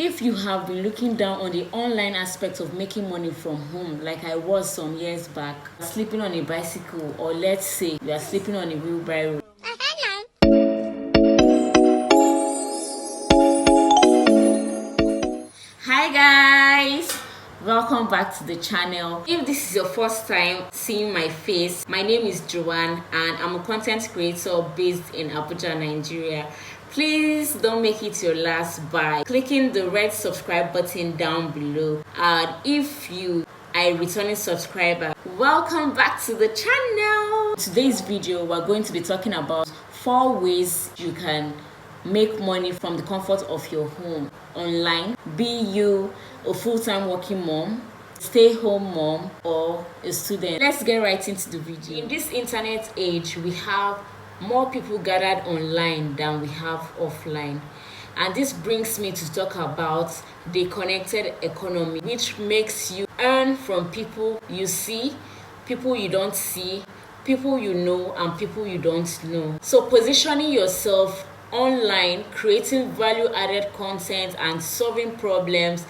If you have been looking down on the online aspect of making money from home, like I was some years back, sleeping on a bicycle, or let's say you are sleeping on a wheelbarrow. Hi guys! Welcome back to the channel. If this is your first time seeing my face, my name is Joanne and I'm a content creator based in Abuja, Nigeria. Please don't make it your last by clicking the red subscribe button down below. And if you are a returning subscriber, welcome back to the channel. In today's video, we're going to be talking about 4 ways you can make money from the comfort of your home online, be you a full-time working mom, stay-home mom, or a student. Let's get right into the video. In this internet age, we have more people gathered online than we have offline, and this brings me to talk about the connected economy, which makes you earn from people you see, people you don't see, people you know, and people you don't know. So positioning yourself online, creating value-added content and solving problems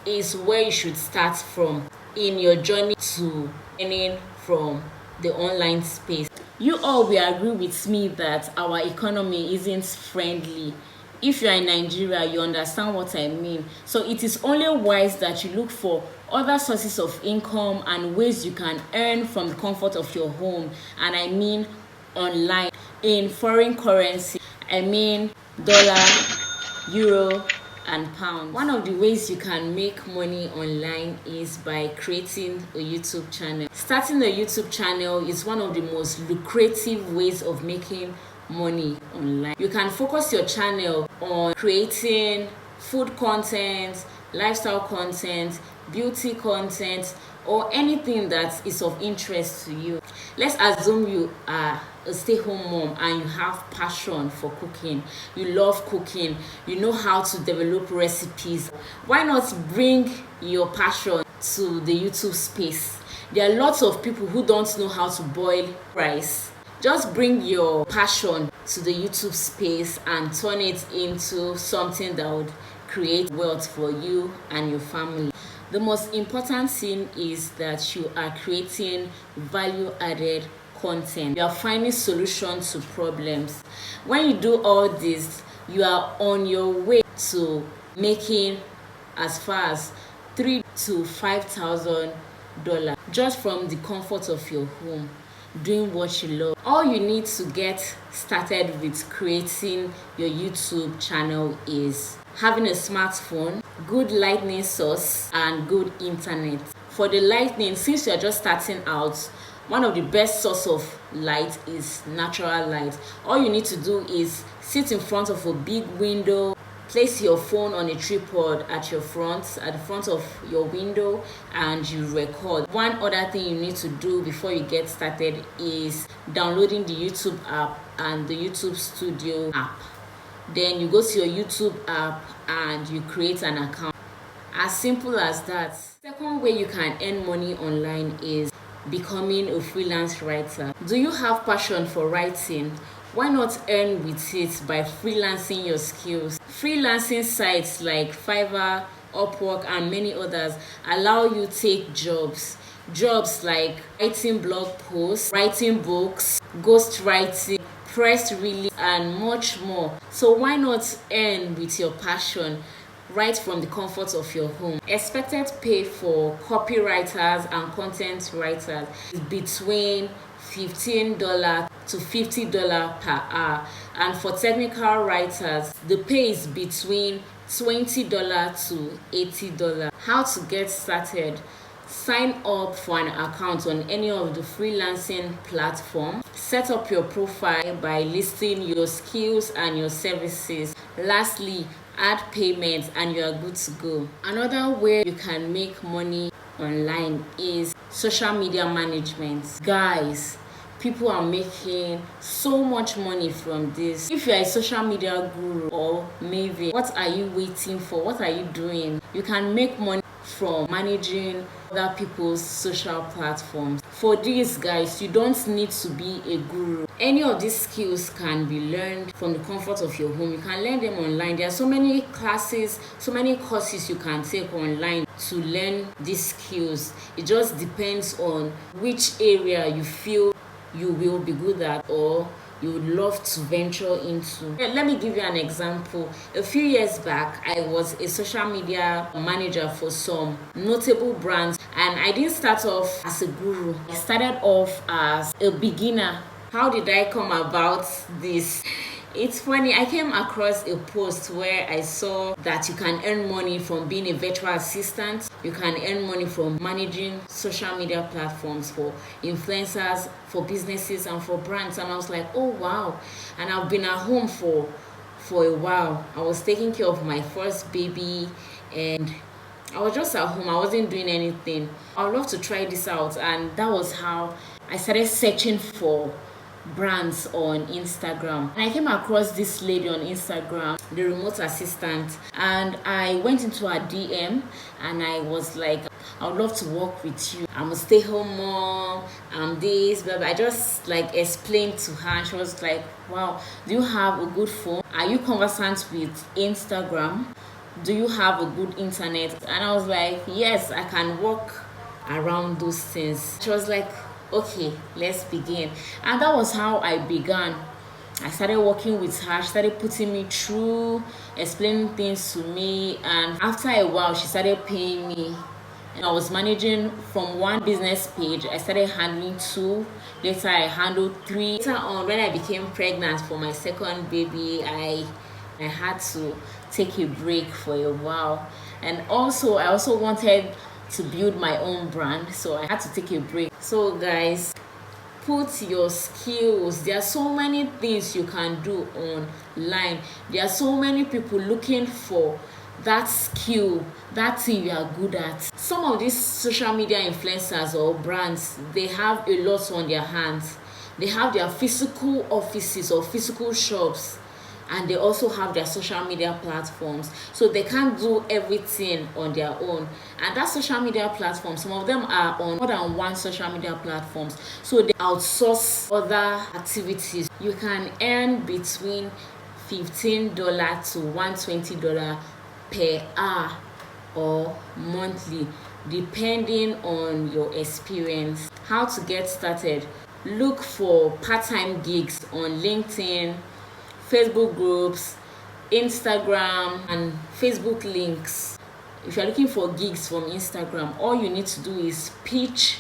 is where you should start from in your journey to earning from the online space. You all will agree with me that our economy isn't friendly. If you are in Nigeria, you understand what I mean. So it is only wise that you look for other sources of income and ways you can earn from the comfort of your home. And I mean online, in foreign currency. I mean dollar, euro, and pound. One of the ways you can make money online is by creating a YouTube channel. Starting a YouTube channel is one of the most lucrative ways of making money online. You can focus your channel on creating food content, lifestyle content, beauty content, or anything that is of interest to you. Let's assume you are a stay-home mom and you have passion for cooking. You love cooking. You know how to develop recipes. Why not bring your passion to the YouTube space? There are lots of people who don't know how to boil rice. Just bring your passion to the YouTube space and turn it into something that would create wealth for you and your family. The most important thing is that you are creating value-added content. You are finding solutions to problems. When you do all this, you are on your way to making as far as $3,000 to $5,000 just from the comfort of your home, doing what you love. All you need to get started with creating your YouTube channel is having a smartphone, good lightning source, and good internet. For the lightning, since you're just starting out, one of the best source of light is natural light. All you need to do is sit in front of a big window, place your phone on a tripod at the front of your window, and you record. One other thing you need to do before you get started is downloading the YouTube app and the YouTube Studio app. Then you go to your YouTube app and you create an account. As simple as that. Second way you can earn money online is becoming a freelance writer. Do you have passion for writing? Why not earn with it by freelancing your skills? Freelancing sites like Fiverr, Upwork, and many others allow you to take jobs like writing blog posts, writing books, ghostwriting, press release, and much more. So why not earn with your passion right from the comfort of your home? Expected pay for copywriters and content writers is between $15 to $50 per hour, and for technical writers the pay is between $20 to $80. How to get started? Sign up for an account on any of the freelancing platforms. Set up your profile by listing your skills and your services. Lastly, add payments and you are good to go. Another way you can make money online is social media management. Guys, people are making so much money from this. If you are a social media guru or maybe, what are you waiting for? What are you doing? You can make money from managing other people's social platforms. For these guys, you don't need to be a guru. Any of these skills can be learned from the comfort of your home. You can learn them online. There are so many classes, so many courses you can take online to learn these skills. It just depends on which area you feel you will be good at or you would love to venture into. Let me give you an example. A few years back, I was a social media manager for some notable brands, and I didn't start off as a guru. I started off as a beginner. How did I come about this? It's funny, I came across a post where I saw that you can earn money from being a virtual assistant. You can earn money from managing social media platforms for influencers, for businesses, and for brands. And I was like, oh wow. And I've been at home for a while. I was taking care of my first baby and I was just at home. I wasn't doing anything. I would love to try this out. And that was how I started searching for brands on Instagram, and I came across this lady on Instagram, the remote assistant, and I went into her DM and I was like, I would love to work with you. I'm a stay-home mom, I'm this, but I just like explained to her, and she was like, wow, do you have a good phone? Are you conversant with Instagram? Do you have a good internet? And I was like, yes, I can work around those things. She was like, okay, let's begin. And that was how I began. I started working with her. She started putting me through, explaining things to me, and after a while she started paying me. And I was managing from one business page. I started handling 2. Later I handled 3. Later on, when I became pregnant for my second baby, I had to take a break for a while. And also I also wanted to build my own brand, so I had to take a break. So guys, put your skills. There are so many things you can do online. There are so many people looking for that skill, that thing you are good at. Some of these social media influencers or brands, they have a lot on their hands. They have their physical offices or physical shops, and they also have their social media platforms, so they can't do everything on their own. And that social media platform, some of them are on more than one social media platforms, so they outsource other activities. You can earn between $15 to $120 per hour or monthly, depending on your experience. How to get started: look for part-time gigs on LinkedIn, Facebook groups, Instagram, and Facebook links. If you're looking for gigs from Instagram, all you need to do is pitch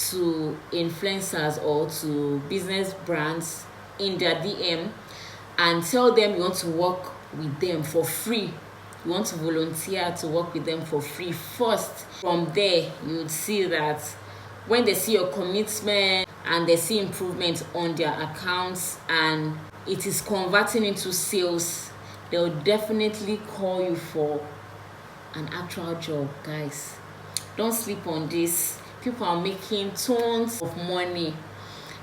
to influencers or to business brands in their DM and tell them you want to work with them for free. You want to volunteer to work with them for free first. From there, you would see that when they see your commitment and they see improvement on their accounts and it is converting into sales, they'll definitely call you for an actual job. Guys, don't sleep on this. People are making tons of money.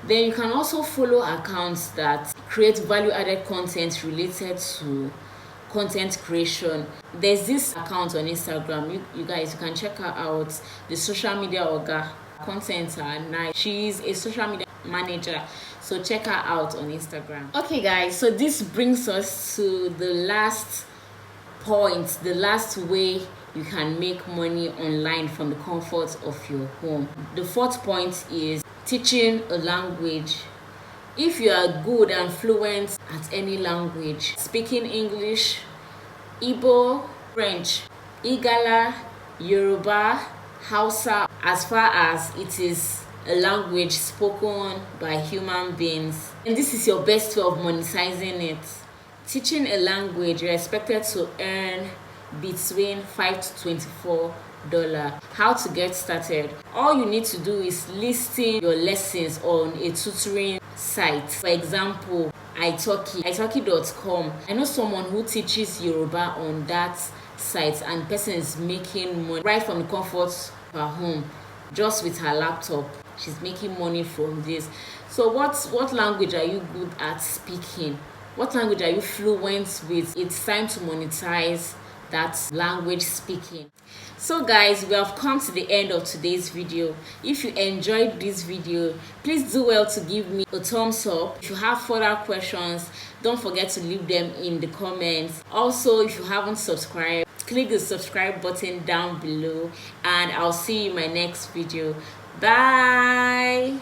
Then you can also follow accounts that create value-added content related to content creation. There's this account on Instagram, you guys, you can check her out, the social media Oga. Content are nice. She's a social media manager, so check her out on Instagram. Okay guys, so this brings us to the last point, the last way you can make money online from the comfort of your home. The 4th point is teaching a language. If you are good and fluent at any language, speaking English, Igbo, French, Igala, Yoruba, Hausa, as far as it is a language spoken by human beings, and this is your best way of monetizing it. Teaching a language, you're expected to earn between $5 to $24. How to get started: all you need to do is listing your lessons on a tutoring site. For example, italki.com. I know someone who teaches Yoruba on that site, and person is making money right from the comfort of her home, just with her laptop. She's making money from this. So what language are you good at speaking? What language are you fluent with? It's time to monetize that's language speaking. So guys, we have come to the end of today's video. If you enjoyed this video, please do well to give me a thumbs up. If you have further questions, don't forget to leave them in the comments. Also, if you haven't subscribed, click the subscribe button down below, and I'll see you in my next video. Bye.